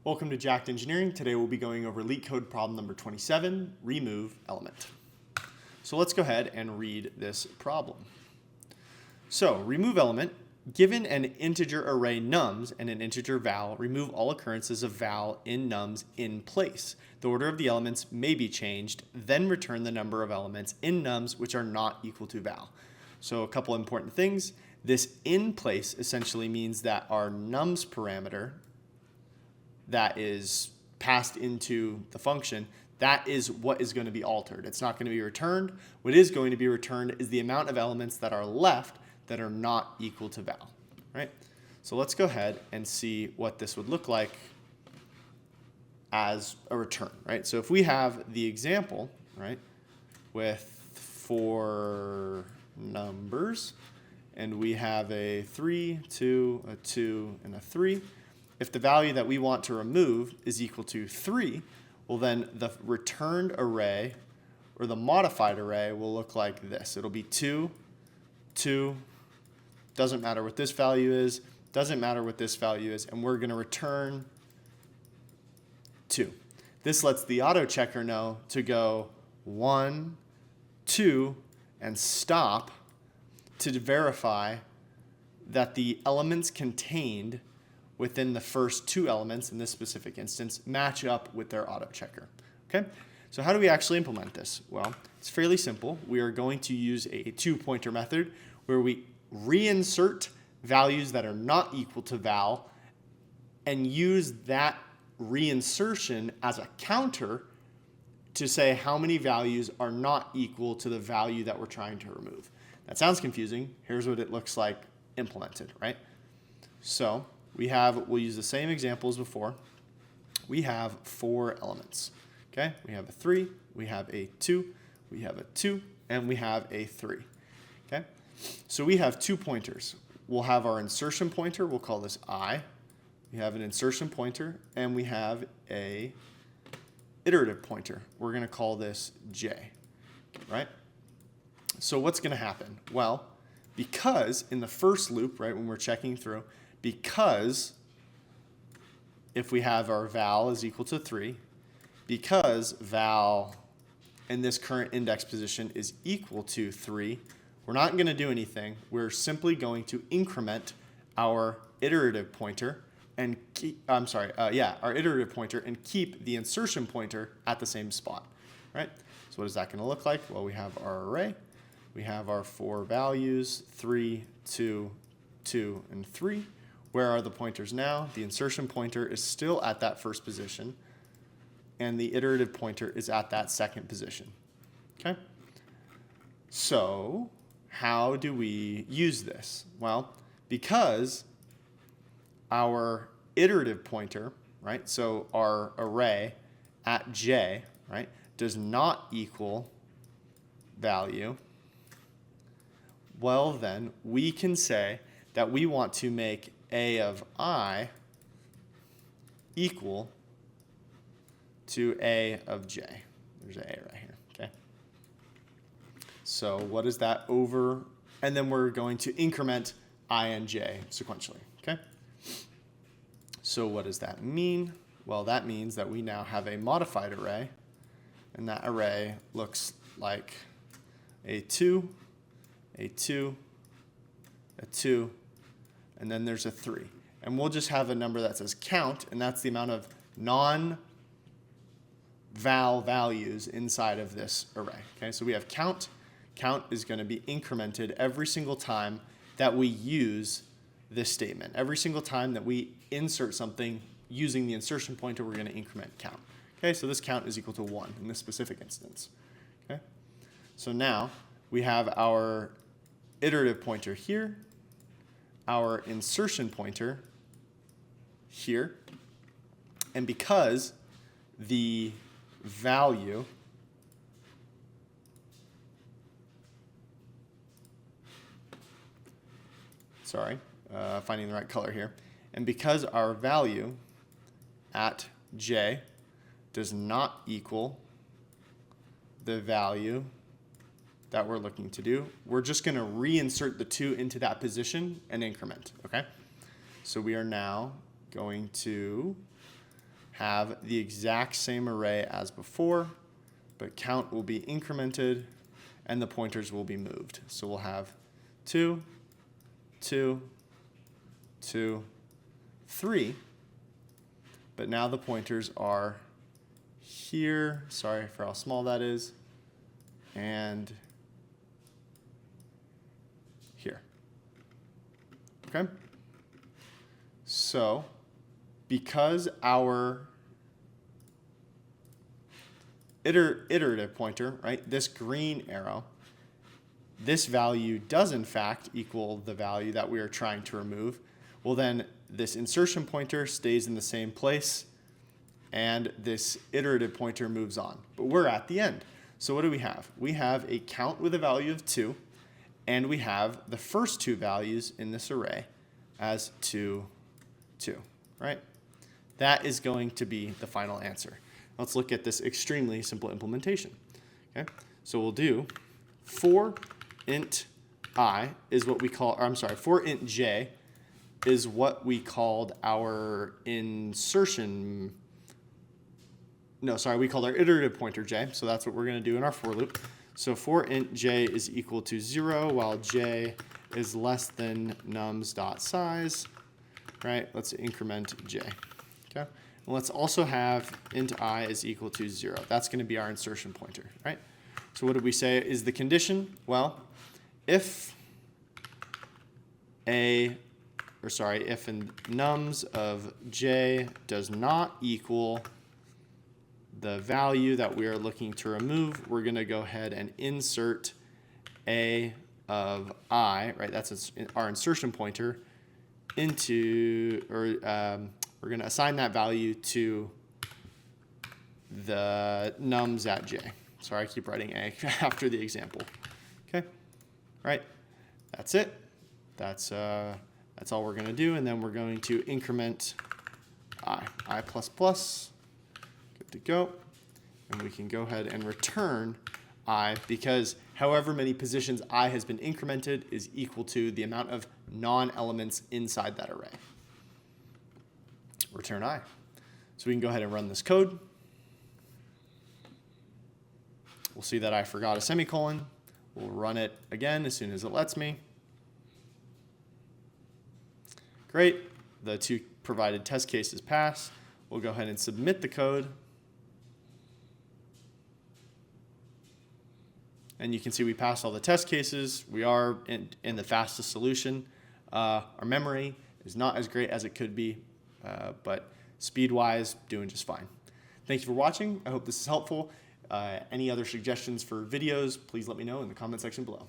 Welcome to Jacked Engineering. Today we'll be going over LeetCode problem number 27, remove element. So let's go ahead and read this problem. So remove element, given an integer array nums and an integer val, remove all occurrences of val in nums in place. The order of the elements may be changed, then return the number of elements in nums which are not equal to val. So a couple important things. This in place essentially means that our nums parameter that is passed into the function, that is what is going to be altered. It's not going to be returned. What is going to be returned is the amount of elements that are left that are not equal to val, right? So let's go ahead and see what this would look like as a return, right? So if we have the example, right, with 4 numbers, and we have a 3, 2, a 2, and a 3, if the value that we want to remove is equal to 3, well then the returned array or the modified array will look like this. It'll be 2, 2, doesn't matter what this value is, doesn't matter what this value is, and we're going to return 2. This lets the auto checker know to go 1, 2, and stop to verify that the elements contained within the first 2 elements in this specific instance match up with their auto checker. Okay? So how do we actually implement this? Well, it's fairly simple. We are going to use a 2-pointer method where we reinsert values that are not equal to val and use that reinsertion as a counter to say how many values are not equal to the value that we're trying to remove. That sounds confusing. Here's what it looks like implemented, right? So we'll use the same example as before. We have 4 elements, okay? We have a 3, we have a 2, we have a 2, and we have a 3, okay? So we have 2 pointers. We'll have our insertion pointer, we'll call this I. We have an insertion pointer, and we have a iterative pointer. We're gonna call this J, right? So what's gonna happen? Well, because in the first loop, right, when we're checking through, because if we have our val is equal to 3, because val in this current index position is equal to 3, we're not going to do anything. We're simply going to increment our iterative pointer and our iterative pointer and keep the insertion pointer at the same spot, right? So what is that going to look like? Well, we have our array. We have our 4 values, 3, 2, 2, and 3. Where are the pointers now? The insertion pointer is still at that first position, and the iterative pointer is at that second position. Okay? So how do we use this? Well, because our iterative pointer, right, so our array at j, right, does not equal value, well then we can say that we want to make a of I equal to a of j. There's an a right here, okay? So what is that over? And then we're going to increment I and j sequentially, okay? So what does that mean? Well, that means that we now have a modified array, and that array looks like a 2, a 2, a 2, and then there's a 3. And we'll just have a number that says count, and that's the amount of non-val values inside of this array. Okay, so we have count. Count is going to be incremented every single time that we use this statement. Every single time that we insert something using the insertion pointer, we're going to increment count. Okay, so this count is equal to 1 in this specific instance. Okay, so now we have our iterative pointer here, our insertion pointer here, and because the value finding the right color here, and because our value at j does not equal the value that we're looking to do, we're just going to reinsert the 2 into that position and increment, okay? So we are now going to have the exact same array as before, but count will be incremented and the pointers will be moved. So we'll have 2, 2, 2, 3, but now the pointers are here, sorry for how small that is, and here. Okay? So, because our iterative pointer, right, this green arrow, this value does in fact equal the value that we are trying to remove, well then this insertion pointer stays in the same place and this iterative pointer moves on. But we're at the end. So what do we have? We have a count with a value of 2, and we have the first two values in this array as 2, 2, right? That is going to be the final answer. Let's look at this extremely simple implementation. Okay, so we'll do for int I is what we call, or I'm sorry, for int j is what we called our insertion. No, sorry, we called our iterative pointer j. So that's what we're going to do in our for loop. So for int j is equal to 0 while j is less than nums.size, right? Let's increment j. Okay. And let's also have int I is equal to 0. That's going to be our insertion pointer, right? So what did we say is the condition? Well, if if nums of j does not equal the value that we are looking to remove, we're going to go ahead and insert a of I, right? That's our insertion pointer into, or we're going to assign that value to the nums at j. Sorry, I keep writing a after the example. Okay, right? That's it. That's all we're going to do, and then we're going to increment I plus plus. Good to go. And we can go ahead and return I, because however many positions I has been incremented is equal to the amount of non-elements inside that array. Return I. So we can go ahead and run this code. We'll see that I forgot a semicolon. We'll run it again as soon as it lets me. Great. The two provided test cases pass. We'll go ahead and submit the code. And you can see we passed all the test cases. We are in the fastest solution. Our memory is not as great as it could be, but speed-wise, doing just fine. Thank you for watching. I hope this is helpful. Any other suggestions for videos, please let me know in the comment section below.